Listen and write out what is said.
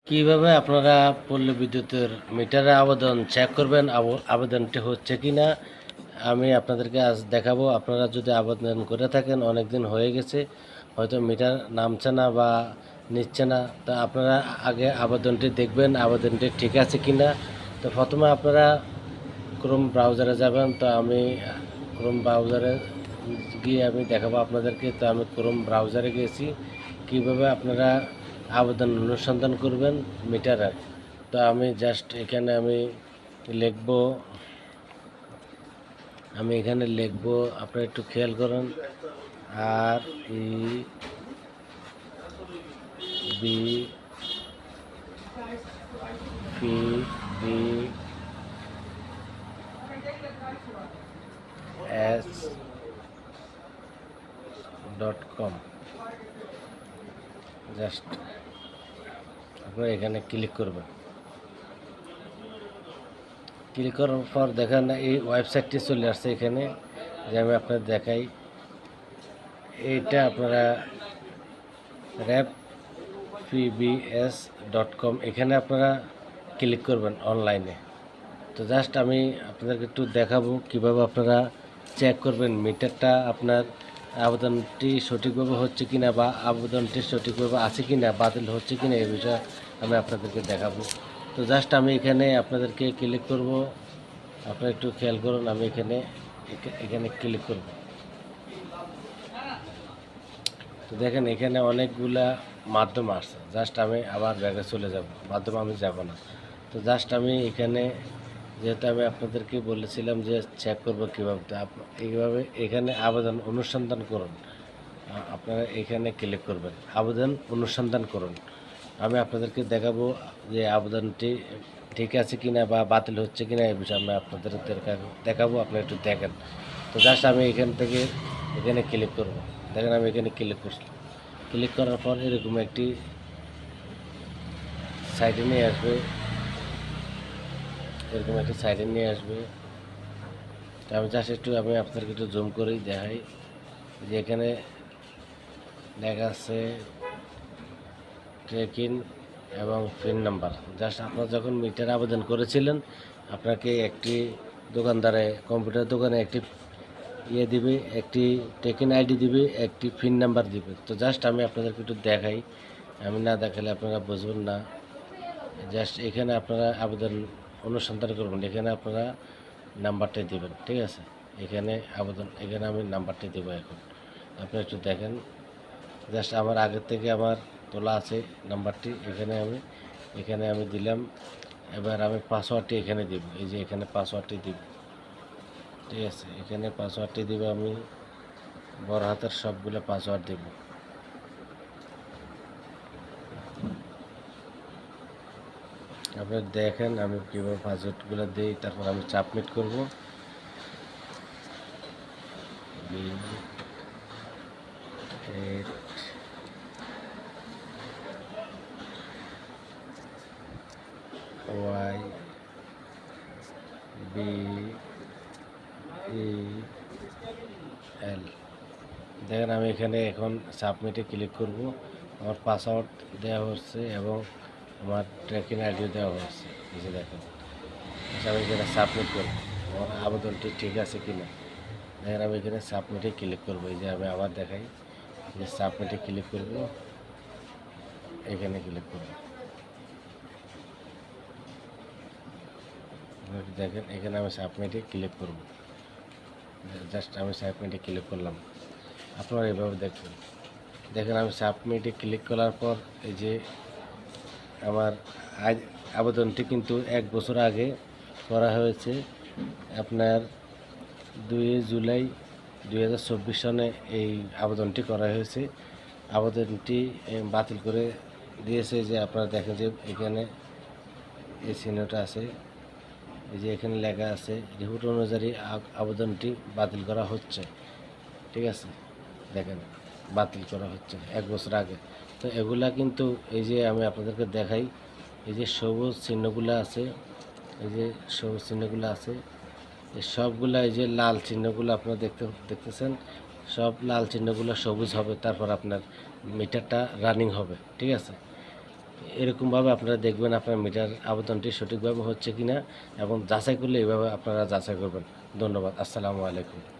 কিভাবে আপনারা পল্লী বিদ্যুতের মিটারে আবেদন চেক করবেন, আবেদনটি হচ্ছে কি না আমি আপনাদেরকে আজ দেখাবো। আপনারা যদি আবেদন করে থাকেন, অনেক দিন হয়ে গেছে, হয়তো মিটার নামছে না বা নিচ্ছে না, তো আপনারা আগে আবেদনটি দেখবেন, আবেদনটি ঠিক আছে কি না। তো প্রথমে আপনারা ক্রোম ব্রাউজারে যাবেন। তো আমি ক্রোম ব্রাউজারে গিয়ে আমি দেখাবো আপনাদেরকে। তো আমি ক্রোম ব্রাউজারে গিয়েছি। কিভাবে আপনারা আবেদন অনুসন্ধান করবেন মিটারের, তো আমি জাস্ট এখানে লিখব আমি এখানে লিখব আপনারা একটু খেয়াল করুন, R E B P B S .com। Just আপনারা এখানে ক্লিক করবেন। ক্লিক করার পর দেখেন এই ওয়েবসাইটটি চলে আসছে এখানে, যে আমি আপনাদের দেখাই। এইটা আপনারা rapbs.com, এখানে আপনারা ক্লিক করবেন অনলাইনে। তো জাস্ট আমি আপনাদেরকে একটু দেখাবো কিভাবে আপনারা চেক করবেন মিটারটা আপনার আবেদনটি সঠিকভাবে হচ্ছে কিনা, বা আবেদনটি সঠিকভাবে আছে কিনা, বাতিল হচ্ছে কিনা, এই বিষয়ে আমি আপনাদেরকে দেখাবো। তো জাস্ট আমি এখানে আপনাদেরকে ক্লিক করব। আপনারা একটু খেয়াল করুন, আমি এখানে ক্লিক করব। তো দেখেন এখানে অনেকগুলা মাধ্যম আসছে। জাস্ট আমি আবার ব্যাগে চলে যাব, মাধ্যমে আমি যাব না। তো জাস্ট আমি এখানে, যেহেতু আমি আপনাদেরকে বলেছিলাম যে চেক করবো কীভাবে, তো এইভাবে এখানে আবেদন অনুসন্ধান করুন। আপনারা এখানে ক্লিক করবেন, আবেদন অনুসন্ধান করুন। আমি আপনাদেরকে দেখাবো যে আবেদনটি ঠিক আছে কিনা বা বাতিল হচ্ছে কিনা, এই বিষয়ে আমি আপনাদের দেখাবো। আপনারা একটু দেখেন। তো জাস্ট আমি এখানে ক্লিক করব। দেখেন আমি এখানে ক্লিক করছি। ক্লিক করার পর এরকম একটি সাইডে নিয়ে আসবে, এরকম একটি সাইডে নিয়ে আসবে। তো আমি জাস্ট আমি আপনাদেরকে একটু জুম করেই দেখাই, যে এখানে লেখা আছে ট্রেকিং এবং পিন নাম্বার। জাস্ট আপনারা যখন মিটার আবেদন করেছিলেন, আপনাকে একটি দোকানদারে, কম্পিউটার দোকানে একটি দিবে, একটি ট্রেকিং আইডি দিবে, একটি পিন নাম্বার দিবে। তো জাস্ট আমি আপনাদেরকে একটু দেখাই, আমি না দেখালে আপনারা বুঝবেন না। জাস্ট এখানে আপনারা আবেদন অনুসন্ধান করবেন, এখানে আপনারা নাম্বারটা দেবেন, ঠিক আছে। এখানে এখানে আমি নাম্বারটা দেবো। এখন আপনারা একটু দেখেন, জাস্ট আমার আগের থেকে আমার তোলা আছে নাম্বারটি, এখানে আমি দিলাম। এবার আমি পাসওয়ার্ডটি এখানে দিব, এই যে এখানে পাসওয়ার্ডটি দিব, ঠিক আছে। এখানে পাসওয়ার্ডটি দিব, আমি বড় হাতের সবগুলো পাসওয়ার্ড দেব। আপনারা দেখেন আমি কীভাবে পাসওয়ার্ডগুলো দিই, তারপর আমি সাবমিট করব। YBEL, দেখেন আমি এখানে এখন সাবমিটে ক্লিক করব। আমার পাসওয়ার্ড দেওয়া হচ্ছে এবং আমার ট্র্যাকিং আইডিও দেওয়া হচ্ছে, এই যে দেখেন। আমি এখানে সাবমিট করব, আমার আবেদনটি ঠিক আছে কি না। দেখেন আমি এখানে সাবমিটে ক্লিক করব, এই যে আমি আবার দেখাই, যে সাবমিটে ক্লিক করব, এখানে ক্লিক করব। দেখেন এখানে আমি সাবমিটে ক্লিক করব। জাস্ট আমি সাবমিটে ক্লিক করলাম। আপনারা এভাবে দেখবেন। দেখেন আমি সাবমিটে ক্লিক করার পর এই যে আমার আবেদনটি কিন্তু 1 বছর আগে করা হয়েছে। আপনার 2 জুলাই 2024 সনে এই আবেদনটি করা হয়েছে। আবেদনটি বাতিল করে দিয়েছে, যে আপনারা দেখেন যে এখানে এই চিহ্নটা আছে, এই যে এখানে লেখা আছে রিপোর্ট অনুযায়ী আবেদনটি বাতিল করা হচ্ছে, ঠিক আছে। দেখেন বাতিল করা হচ্ছে 1 বছর আগে। তো এগুলা কিন্তু, এই যে আমি আপনাদেরকে দেখাই, এই যে সবুজ চিহ্নগুলো আছে, এই যে সবুজ চিহ্নগুলো আছে, এই সবগুলা, এই যে লাল চিহ্নগুলো আপনারা দেখতেছেন, সব লাল চিহ্নগুলো সবুজ হবে, তারপর আপনার মিটারটা রানিং হবে, ঠিক আছে। এরকমভাবে আপনারা দেখবেন আপনার মিটার আবেদনটি সঠিকভাবে হচ্ছে কিনা এবং যাচাই করলে এইভাবে আপনারা যাচাই করবেন। ধন্যবাদ। আসসালামু আলাইকুম।